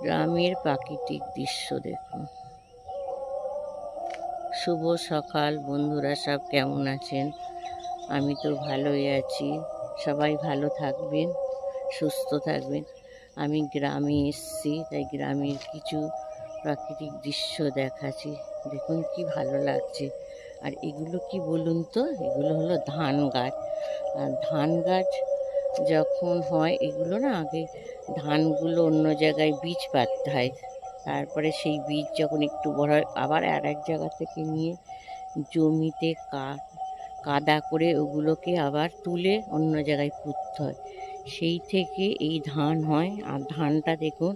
গ্রামের প্রাকৃতিক দৃশ্য দেখুন। শুভ সকাল বন্ধুরা, সব কেমন আছেন? আমি তো ভালোই আছি। সবাই ভালো থাকবেন, সুস্থ থাকবেন। আমি গ্রামে এসেছি, তাই গ্রামের কিছু প্রাকৃতিক দৃশ্য দেখাচ্ছি। দেখুন কি ভালো লাগছে। আর এগুলো কি বলুন তো, এগুলো হলো ধান গাছ। আর ধান গাছ যখন হয়, এগুলো না আগে ধানগুলো অন্য জায়গায় বীজ পাততে হয়। তারপরে সেই বীজ যখন একটু বড় হয়, আবার আর এক জায়গা থেকে নিয়ে জমিতে কাদা করে ওগুলোকে আবার তুলে অন্য জায়গায় পুঁততে হয়। সেই থেকে এই ধান হয়। আর ধানটা দেখুন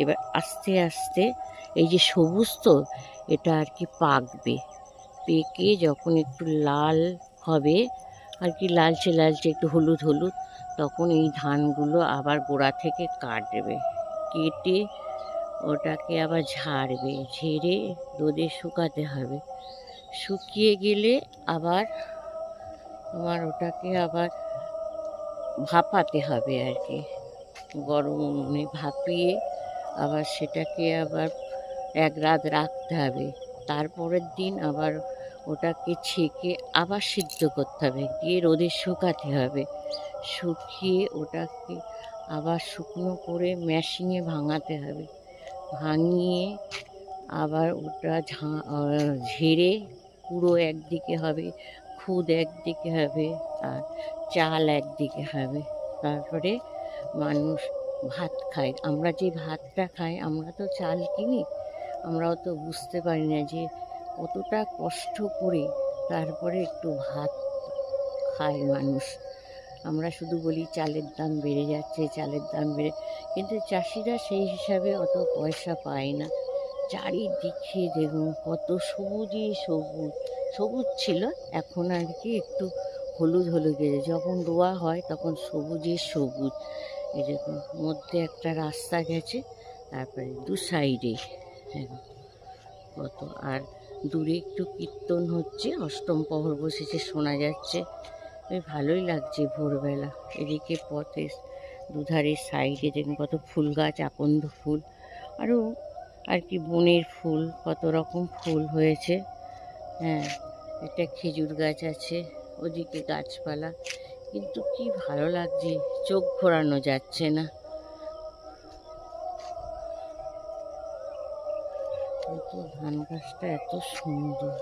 এবার আস্তে আস্তে, এই যে সবুজ তো, এটা আর কি পাকবে। পেকে যখন একটু লাল হবে, আর কি লালচে লালচে একটু হলুদ হলুদ, তখন এই ধানগুলো আবার গোড়া থেকে কাটবে। কেটে ওটাকে আবার ঝাড়বে, ঝেড়ে রোদে শুকাতে হবে। শুকিয়ে গেলে আবার ওটাকে আবার ভাপাতে হবে আর কি, গরম উনুনে ভাপিয়ে আবার সেটাকে আবার এক রাত রাখতে হবে। তারপরের দিন আবার ওটাকে ছেঁকে আবার সিদ্ধ করতে হবে, দিয়ে রোদে শুকাতে হবে। শুকিয়ে ওটাকে আবার শুকনো করে মেশিনে ভাঙাতে হবে। ভাঙিয়ে আবার ওটা ঝেড়ে পুরো একদিকে হবে, খুদ একদিকে হবে, আর চাল একদিকে হবে। তারপরে মানুষ ভাত খায়। আমরা যে ভাতটা খাই, আমরা তো চাল কিনি, আমরাও তো বুঝতে পারি না যে কতটা কষ্ট করে তারপরে একটু ভাত খায় মানুষ। আমরা শুধু বলি চালের দাম বেড়ে যাচ্ছে, চালের দাম বেড়ে, কিন্তু চাষিরা সেই হিসাবে অত পয়সা পায় না। চারিদিকে দেখুন কত সবুজই সবুজ। সবুজ ছিল, এখন আর কি একটু হলুদ হলুদ গেছে। যখন রোয়া হয় তখন সবুজে সবুজ। এই দেখুন মধ্যে একটা রাস্তা গেছে, তারপরে দু সাইডে কত। আর দূরে একটু কীর্তন হচ্ছে, অষ্টম প্রহর বসেছে, শোনা যাচ্ছে। ভালোই লাগছে ভোরবেলা। এদিকে পথে দুধারে সাইডে দেখুন কত ফুল গাছ, আকন্দ ফুল, আরও আর কি বনের ফুল, কত রকম ফুল হয়েছে। হ্যাঁ, একটা খেজুর গাছ আছে, ওদিকে গাছপালা, কিন্তু কি ভালো লাগছে, চোখ ঘোরানো যাচ্ছে না। কিন্তু ধান গাছটা এত সুন্দর।